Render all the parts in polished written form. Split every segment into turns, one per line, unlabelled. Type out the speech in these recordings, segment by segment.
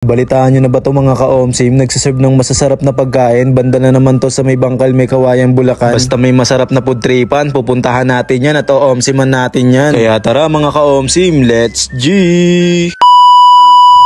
Balitaan nyo na ba to mga ka-OMSIM? Nagsaserve ng masasarap na pagkain. Banda na naman to sa may bangkal, may Kawayan, Bulacan. Basta may masarap na food tripan, pupuntahan natin yan at o-OMSIMan natin yan. Kaya tara mga ka-OMSIM, let's G!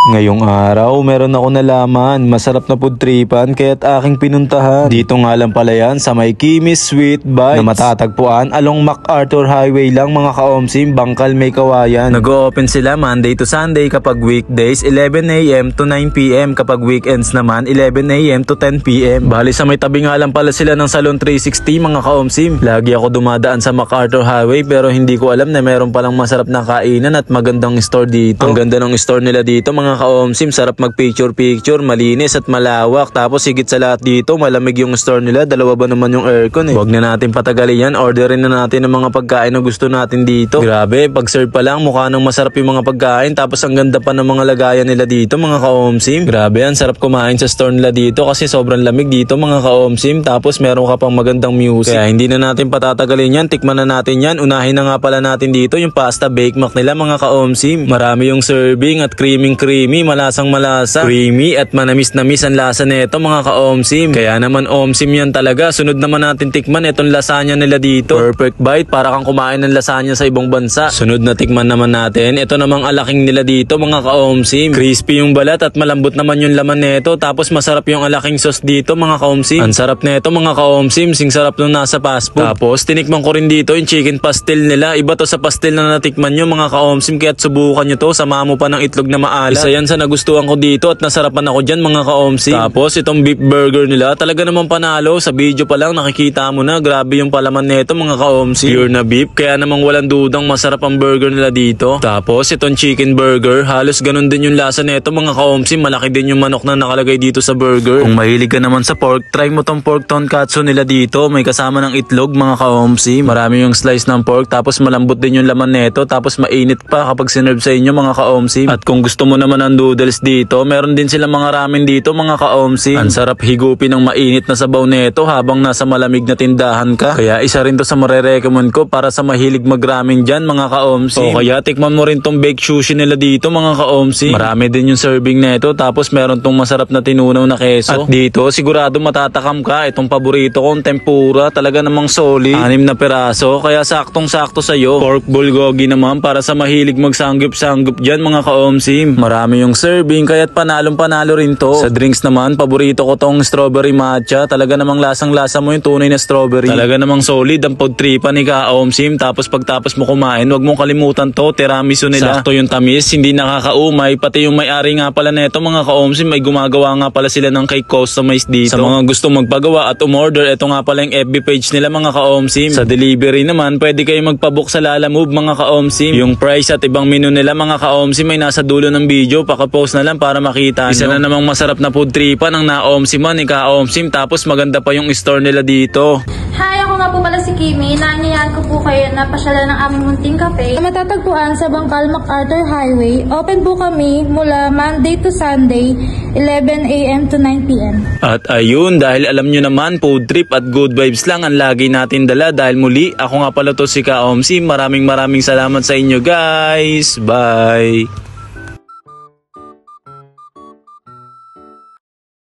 Ngayong araw, meron ako nalaman, masarap na food tripan kaya't aking pinuntahan. Dito nga lang pala yan sa may Kimis Sweet Bites na matatagpuan along MacArthur Highway lang mga ka-OMSIM, Bangkal, may Kawayan. Nag-o-open sila Monday to Sunday kapag weekdays, 11 AM to 9 PM. Kapag weekends naman, 11 AM to 10 PM. Bali sa may tabi nga lang pala sila ng Salon 360 mga ka-OMSIM. Lagi ako dumadaan sa MacArthur Highway pero hindi ko alam na meron palang masarap na kainan at magandang store dito. Ang ganda ng store nila dito mga ka-OMSIM, sarap mag picture, malinis at malawak. Tapos higit sa lahat dito, malamig yung store nila. Dalawa ba naman yung aircon eh. Huwag na natin patagalin yan, orderin na natin ng mga pagkain na gusto natin dito. Grabe, pag serve pa lang, mukha nang masarap yung mga pagkain. Tapos ang ganda pa ng mga lagayan nila dito mga ka-OMSIM. Grabe yan, sarap kumain sa store nila dito kasi sobrang lamig dito mga ka-OMSIM. Tapos meron ka pang magandang music. Kaya hindi na natin patatagalin yan, tikman na natin yan. Unahin na nga pala natin dito yung pasta Bake Mac nila mga ka-OMSIM. Marami yung serving at creamy, malasang malasa, creamy at manamis-namis ang lasa nito mga ka-OMSIM. Kaya naman OMSIM yan talaga. Sunod naman natin tikman itong lasagna nila dito. Perfect bite, para kang kumain ng lasagna sa ibang bansa. Sunod na tikman naman natin ito namang alaking nila dito mga ka-OMSIM. Crispy yung balat at malambot naman yung laman nito. Tapos masarap yung alaking sauce dito mga ka-OMSIM. Ang sarap nito mga ka-OMSIM, sing sarap nung nasa fast food. Tapos tinikman ko rin dito yung chicken pastel nila. Iba to sa pastel na natikman nyo mga ka-OMSIM, kaya't subukan nyo to. Sama mo pa ng itlog na maalat. Isa yan sa nagustuhan ko dito at nasarapan ako dyan mga ka-OMSIM. Tapos itong beef burger nila talaga naman panalo. Sa video pa lang nakikita mo na grabe yung palaman nito mga ka-OMSIM. Pure na beef, kaya namang walang dudang masarap ang burger nila dito. Tapos itong chicken burger, halos ganun din yung lasa nito mga ka-OMSIM. Malaki din yung manok na nakalagay dito sa burger. Kung mahilig ka naman sa pork, try mo tong pork tonkatsu nila dito. May kasama ng itlog mga ka-OMSIM. Marami yung slice ng pork, tapos malambot din yung laman nito. Tapos mainit pa kapag sinerve sa inyo mga ka-OMSIM. At kung gusto mo naman ng noodles dito, meron din silang mga ramen dito mga ka-OMSIM. Ang sarap higupin ng mainit na sabaw nito habang nasa malamig na tindahan ka. Kaya isa rin to sa marirecommend ko para sa mahilig mag-ramen dyan mga ka-OMSIM. O kaya tikman mo rin tong baked sushi nila dito mga ka-OMSIM. Marami din yung serving nito, tapos meron tong masarap na tinunaw na keso. At dito sigurado matatakam ka. Itong paborito kong tempura, talaga namang solid. 6 na peraso, kaya saktong-sakto sa'yo. Pork bulgogi naman para sa mahilig magsanggip-sanggip dyan mga ka-OMSIM. Marami yung serving kaya't panalong-panalo rin to. Sa drinks naman, paborito ko tong strawberry matcha. Talaga namang lasang-lasa mo yung tunay na strawberry. Talaga namang solid ang food tripan ni ka-OMSIM. Tapos pagtapos mo kumain, wag mong kalimutan to, tiramisu nila. Sakto yung tamis, hindi nakakaumay. Pati yung may-ari nga pala neto mga ka-OMSIM, may gumagawa nga pala sila ng cake customized dito. Sa mga gusto magpagawa at umorder, ito nga pala yung FB page nila mga ka-OMSIM. Sa delivery naman, pwede kayo magpabook sa Lalamove mga ka-OMSIM. Yung price at ibang menu nila mga ka-OMSIM ay nasa dulo ng video. Paka-post na lang para makita nyo. Isa na namang masarap na food tripan ang na-OMSIMan ni ka-OMSIM. Tapos maganda pa yung store nila dito.
Hi, ako nga po pala si Kimi. Naanyayahan ko po kayo na pasyalan ng aming munting cafe. Matatagpuan sa Bangkal, MacArthur Highway. Open po kami mula Monday to Sunday, 11 AM to 9 PM.
At ayun, dahil alam nyo naman, food trip at good vibes lang ang lagi natin dala. Dahil muli, ako nga pala to si ka-OMSIM. Maraming salamat sa inyo guys. Bye!